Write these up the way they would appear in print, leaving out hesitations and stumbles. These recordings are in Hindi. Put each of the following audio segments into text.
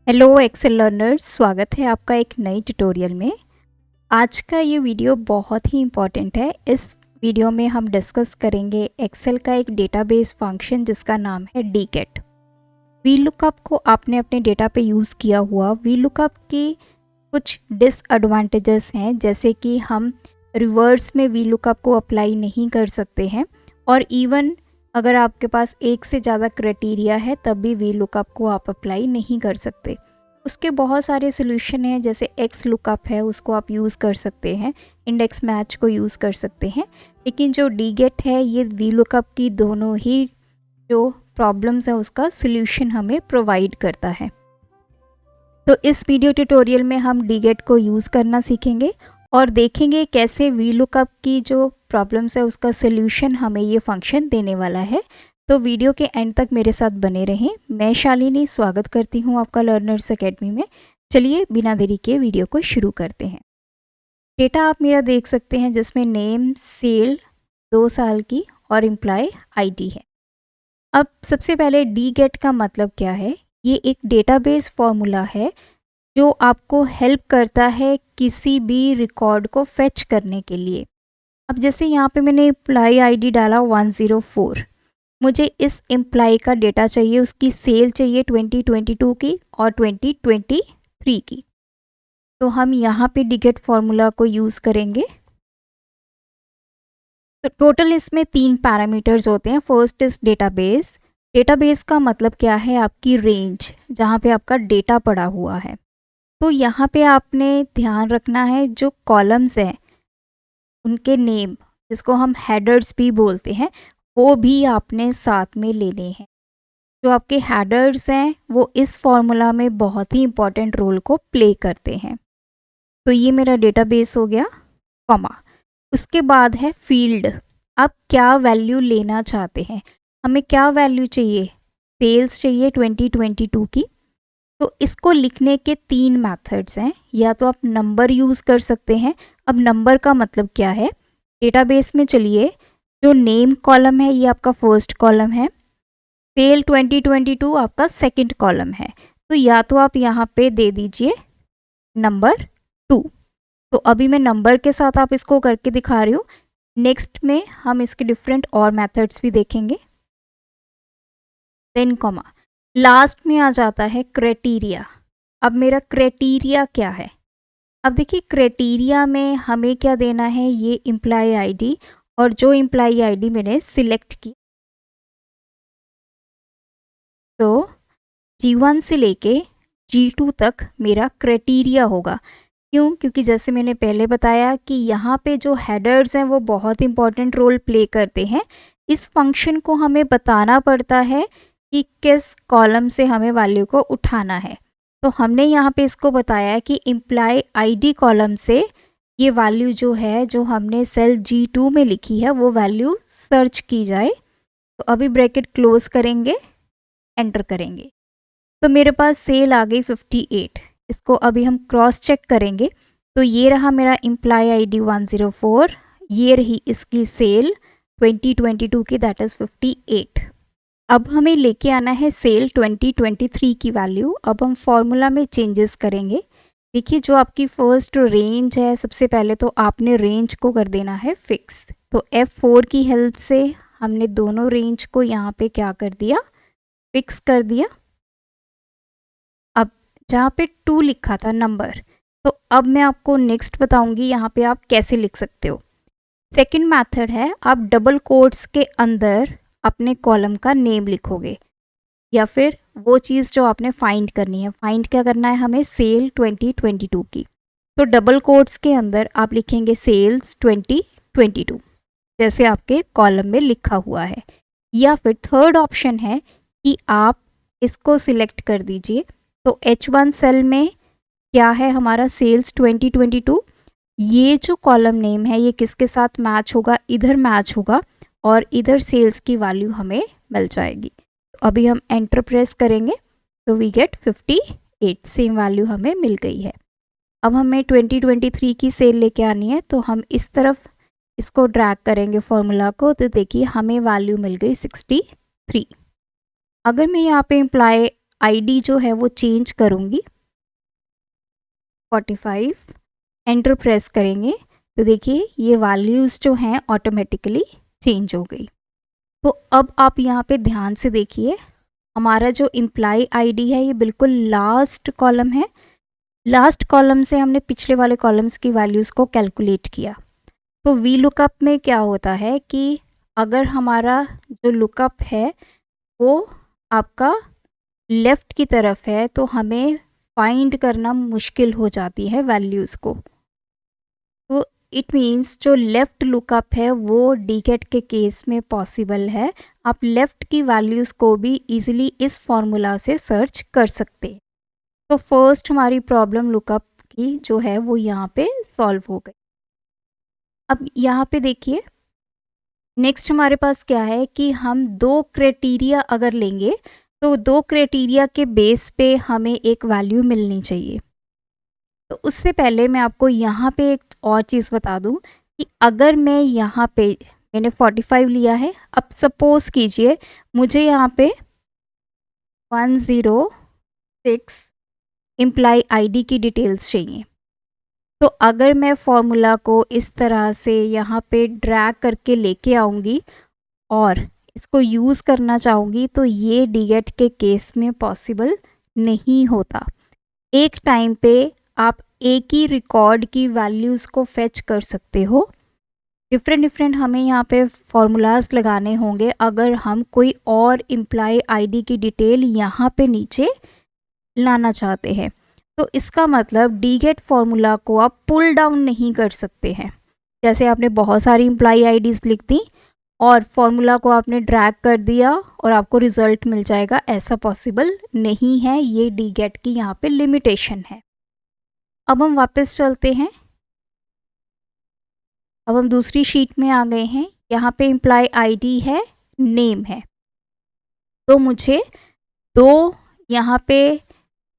हेलो एक्सेल लर्नर्स, स्वागत है आपका एक नई ट्यूटोरियल में। आज का ये वीडियो बहुत ही इम्पॉर्टेंट है। इस वीडियो में हम डिस्कस करेंगे एक्सेल का एक डेटाबेस फंक्शन जिसका नाम है डीगेट। वी लुकअप को आपने अपने डेटा पे यूज़ किया हुआ। वी लुकअप की कुछ डिसएडवांटेजेस हैं, जैसे कि हम रिवर्स में वी लुकअप को अप्लाई नहीं कर सकते हैं, और इवन अगर आपके पास एक से ज़्यादा क्राइटेरिया है तब भी वी लुकअप को आप अप्लाई नहीं कर सकते। उसके बहुत सारे सोल्यूशन हैं, जैसे एक्स लुकअप है उसको आप यूज़ कर सकते हैं, इंडेक्स मैच को यूज़ कर सकते हैं, लेकिन जो डीगेट है ये वी लुकअप की दोनों ही जो प्रॉब्लम्स है उसका सोल्यूशन हमें प्रोवाइड करता है। तो इस वीडियो ट्यूटोरियल में हम डीगेट को यूज़ करना सीखेंगे और देखेंगे कैसे वी लुकअप की जो प्रॉब्लम्स है उसका सोल्यूशन हमें ये फंक्शन देने वाला है। तो वीडियो के एंड तक मेरे साथ बने रहें। मैं शालिनी स्वागत करती हूँ आपका लर्नर्स एकेडमी में। चलिए बिना देरी के वीडियो को शुरू करते हैं। डेटा आप मेरा देख सकते हैं जिसमें नेम, सेल 2 साल की और एम्प्लॉय आईडी है। अब सबसे पहले डीगेट का मतलब क्या है? ये एक डेटाबेस फॉर्मूला है जो आपको हेल्प करता है किसी भी रिकॉर्ड को फेच करने के लिए। अब जैसे यहाँ पे मैंने एम्प्लॉय आईडी डाला 104, मुझे इस एम्प्लॉय का डेटा चाहिए, उसकी सेल चाहिए 2022 की और 2023 की। तो हम यहाँ पे डीगेट फॉर्मूला को यूज़ करेंगे। तो टोटल इसमें 3 पैरामीटर्स होते हैं। First is database. डेटाबेस का मतलब क्या है? आपकी रेंज, जहाँ पे आपका डेटा पड़ा हुआ है। तो यहाँ पे आपने ध्यान रखना है जो कॉलम्स हैं उनके नेम, जिसको हम हेडर्स भी बोलते हैं, वो भी आपने साथ में लेने हैं। जो आपके हेडर्स हैं वो इस फॉर्मूला में बहुत ही इंपॉर्टेंट रोल को प्ले करते हैं। तो ये मेरा डेटाबेस हो गया, कॉमा। उसके बाद है फील्ड। आप क्या वैल्यू लेना चाहते हैं? हमें क्या वैल्यू चाहिए? सेल्स चाहिए 2022 की। तो इसको लिखने के 3 मेथड्स हैं। या तो आप नंबर यूज़ कर सकते हैं। अब नंबर का मतलब क्या है? डेटाबेस में चलिए, जो नेम कॉलम है ये आपका फर्स्ट कॉलम है, सेल 2022 आपका सेकंड कॉलम है। तो या तो आप यहाँ पे दे दीजिए नंबर 2। तो अभी मैं नंबर के साथ आप इसको करके दिखा रही हूँ। नेक्स्ट में हम इसके डिफरेंट और मेथड्स भी देखेंगे। देन कॉमा, लास्ट में आ जाता है क्राइटेरिया। अब मेरा क्राइटेरिया क्या है? अब देखिए, क्राइटेरिया में हमें क्या देना है? ये एम्प्लॉय आईडी, और जो एम्प्लॉय आईडी मैंने सिलेक्ट की, तो G1 से लेके G2 तक मेरा क्राइटेरिया होगा। क्यों? क्योंकि जैसे मैंने पहले बताया कि यहाँ पे जो हेडर्स हैं वो बहुत इंपॉर्टेंट रोल प्ले करते हैं। इस फंक्शन को हमें बताना पड़ता है कि किस कॉलम से हमें वैल्यू को उठाना है। तो हमने यहाँ पे इसको बताया कि एम्प्लॉय आईडी कॉलम से ये वैल्यू जो है, जो हमने सेल G2 में लिखी है, वो वैल्यू सर्च की जाए। तो अभी ब्रैकेट क्लोज करेंगे, एंटर करेंगे, तो मेरे पास सेल आ गई 58। इसको अभी हम क्रॉस चेक करेंगे। तो ये रहा मेरा एम्प्लॉय आईडी 104, ये रही इसकी सेल 2022 की, दैट इज़ 58। अब हमें लेके आना है सेल 2023 की वैल्यू। अब हम फॉर्मूला में चेंजेस करेंगे। देखिए, जो आपकी फर्स्ट रेंज है, सबसे पहले तो आपने रेंज को कर देना है फिक्स। तो F4 की हेल्प से हमने दोनों रेंज को यहाँ पे क्या कर दिया? फिक्स कर दिया। अब जहाँ पे 2 लिखा था नंबर, तो अब मैं आपको नेक्स्ट बताऊंगी यहाँ पे आप कैसे लिख सकते हो। सेकंड मेथड है, आप डबल कोट्स के अंदर अपने कॉलम का नेम लिखोगे, या फिर वो चीज़ जो आपने फाइंड करनी है। फाइंड क्या करना है हमें? सेल 2022 की। तो डबल कोट्स के अंदर आप लिखेंगे सेल्स 2022, जैसे आपके कॉलम में लिखा हुआ है। या फिर थर्ड ऑप्शन है कि आप इसको सिलेक्ट कर दीजिए। तो H1 सेल में क्या है हमारा? सेल्स 2022। ये जो कॉलम नेम है ये किसके साथ मैच होगा? इधर मैच होगा, और इधर सेल्स की वैल्यू हमें मिल जाएगी। तो अभी हम एंटर प्रेस करेंगे तो वी गेट 58, सेम वैल्यू हमें मिल गई है। अब हमें 2023 की सेल लेके आनी है, तो हम इस तरफ इसको ड्रैग करेंगे फॉर्मूला को, तो देखिए हमें वैल्यू मिल गई 63। अगर मैं यहाँ पे एम्प्लॉय आईडी जो है वो चेंज करूँगी 45, एंटर प्रेस करेंगे तो देखिए ये वैल्यूज़ जो हैं ऑटोमेटिकली चेंज हो गई। तो अब आप यहाँ पे ध्यान से देखिए, हमारा जो इम्प्लाई आईडी है ये बिल्कुल लास्ट कॉलम है। लास्ट कॉलम से हमने पिछले वाले कॉलम्स की वैल्यूज़ को कैलकुलेट किया। तो वी लुकअप में क्या होता है कि अगर हमारा जो लुकअप है वो आपका लेफ़्ट की तरफ है तो हमें फाइंड करना मुश्किल हो जाती है वैल्यूज़ को। तो इट मीन्स जो लेफ़्ट लुकअप है वो डीगेट के केस में पॉसिबल है। आप लेफ़्ट की वैल्यूज़ को भी इजीली इस फॉर्मूला से सर्च कर सकते हैं। तो फर्स्ट हमारी प्रॉब्लम लुकअप की जो है वो यहाँ पे सॉल्व हो गई। अब यहाँ पे देखिए नेक्स्ट हमारे पास क्या है कि हम दो क्राइटेरिया अगर लेंगे तो दो क्राइटेरिया के बेस पे हमें एक वैल्यू मिलनी चाहिए। तो उससे पहले मैं आपको यहाँ पे एक और चीज़ बता दूँ कि अगर मैं यहाँ पे मैंने 45 लिया है, अब सपोज़ कीजिए मुझे यहाँ पे 106 इम्प्लाई आईडी की डिटेल्स चाहिए। तो अगर मैं फॉर्मूला को इस तरह से यहाँ पे ड्रैग करके लेके आऊँगी और इसको यूज़ करना चाहूँगी तो ये डीगेट के केस में पॉसिबल नहीं होता। एक टाइम पे आप एक ही रिकॉर्ड की वैल्यूज़ को फेच कर सकते हो। डिफरेंट हमें यहाँ पे फॉर्मूलाज लगाने होंगे अगर हम कोई और इम्प्लाई आईडी की डिटेल यहाँ पे नीचे लाना चाहते हैं। तो इसका मतलब डीगेट फॉर्मूला को आप पुल डाउन नहीं कर सकते हैं। जैसे आपने बहुत सारी इम्प्लाई आईडीज़ लिख दी और फॉर्मूला को आपने ड्रैग कर दिया और आपको रिज़ल्ट मिल जाएगा, ऐसा पॉसिबल नहीं है। ये डीगेट की यहाँ पे लिमिटेशन है। अब हम वापस चलते हैं। अब हम दूसरी शीट में आ गए हैं। यहाँ पे इम्प्लाई आईडी है, नेम है। तो मुझे दो यहाँ पे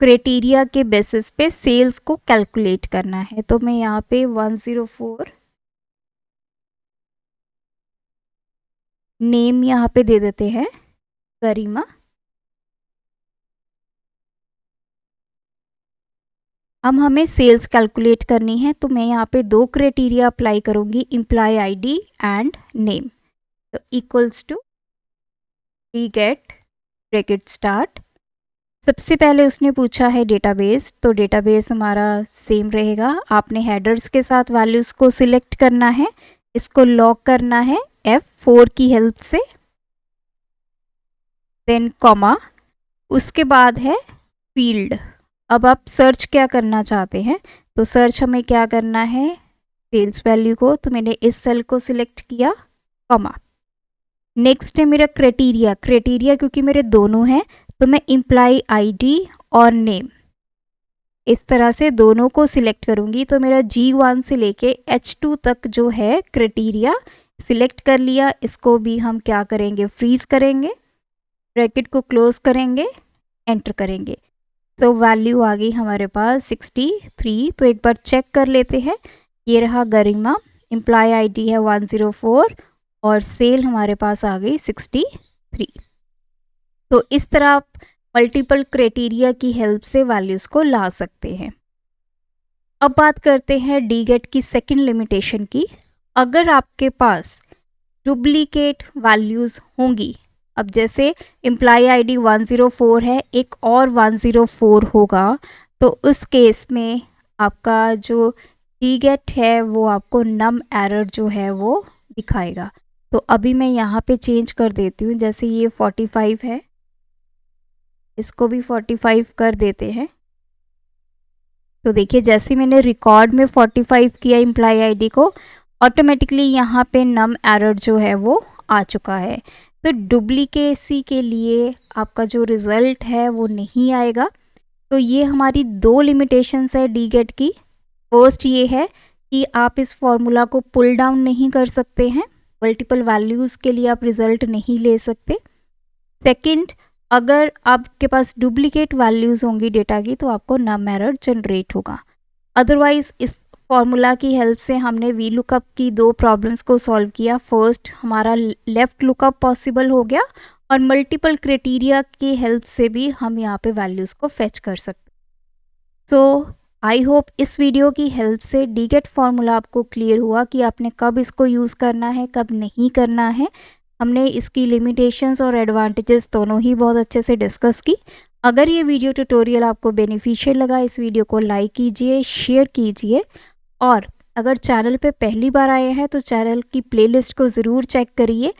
क्राइटेरिया के बेसिस पे सेल्स को कैलकुलेट करना है। तो मैं यहाँ पे 104 नेम यहाँ पे दे देते हैं गरिमा। अब हमें सेल्स कैलकुलेट करनी है तो मैं यहाँ पे दो क्राइटेरिया अप्लाई करूँगी, इम्प्लाई आईडी एंड नेम। तो इक्वल्स टू डीगेट ब्रैकेट स्टार्ट। सबसे पहले उसने पूछा है डेटाबेस, तो डेटाबेस हमारा सेम रहेगा। आपने हेडर्स के साथ वैल्यूज़ को सिलेक्ट करना है, इसको लॉक करना है F4 की हेल्प से, देन कॉमा, उसके बाद है फील्ड। अब आप सर्च क्या करना चाहते हैं, तो सर्च हमें क्या करना है सेल्स वैल्यू को, तो मैंने इस सेल को सिलेक्ट किया, कॉमा। नेक्स्ट है मेरा क्राइटेरिया। क्राइटेरिया क्योंकि मेरे दोनों हैं तो मैं इम्प्लाई आईडी और नेम इस तरह से दोनों को सिलेक्ट करूँगी। तो मेरा G1 से लेके H2 तक जो है क्राइटेरिया सिलेक्ट कर लिया। इसको भी हम क्या करेंगे, फ्रीज करेंगे, ब्रैकेट को क्लोज करेंगे, एंटर करेंगे। तो वैल्यू आ गई हमारे पास 63। तो एक बार चेक कर लेते हैं। ये रहा गरिमा, इम्प्लाई आईडी है 104 और सेल हमारे पास आ गई 63। तो इस तरह आप मल्टीपल क्राइटेरिया की हेल्प से वैल्यूज़ को ला सकते हैं। अब बात करते हैं डीगेट की सेकंड लिमिटेशन की। अगर आपके पास डुप्लीकेट वैल्यूज़ होंगी, अब जैसे इम्प्लाई आईडी 104 है, एक और 104 होगा, तो उस केस में आपका जो डीगेट है वो आपको नम एरर जो है वो दिखाएगा। तो अभी मैं यहाँ पे चेंज कर देती हूँ। जैसे ये 45 है, इसको भी 45 कर देते हैं। तो देखिए जैसे मैंने रिकॉर्ड में 45 किया इम्प्लाई आईडी को, ऑटोमेटिकली यहाँ पे नम एरर जो है वो आ चुका है। तो डुप्लीकेसी के लिए आपका जो रिज़ल्ट है वो नहीं आएगा। तो ये हमारी दो लिमिटेशंस है डीगेट की। फर्स्ट ये है कि आप इस फॉर्मूला को पुल डाउन नहीं कर सकते हैं, मल्टीपल वैल्यूज़ के लिए आप रिज़ल्ट नहीं ले सकते। सेकंड, अगर आपके पास डुप्लीकेट वैल्यूज़ होंगी डेटा की तो आपको नम एरर जनरेट होगा। अदरवाइज़ इस फॉर्मूला की हेल्प से हमने वी लुकअप की दो प्रॉब्लम्स को सॉल्व किया। फर्स्ट हमारा लेफ़्ट लुकअप पॉसिबल हो गया और मल्टीपल क्राइटेरिया की हेल्प से भी हम यहाँ पे वैल्यूज़ को फेच कर सकते हैं। सो आई होप इस वीडियो की हेल्प से डीगेट फार्मूला आपको क्लियर हुआ कि आपने कब इसको यूज़ करना है, कब नहीं करना है। हमने इसकी लिमिटेशंस और एडवांटेजेस दोनों ही बहुत अच्छे से डिस्कस की। अगर ये वीडियो ट्यूटोरियल आपको बेनिफिशियल लगा, इस वीडियो को लाइक कीजिए, शेयर कीजिए, और अगर चैनल पे पहली बार आए हैं तो चैनल की प्लेलिस्ट को ज़रूर चेक करिए।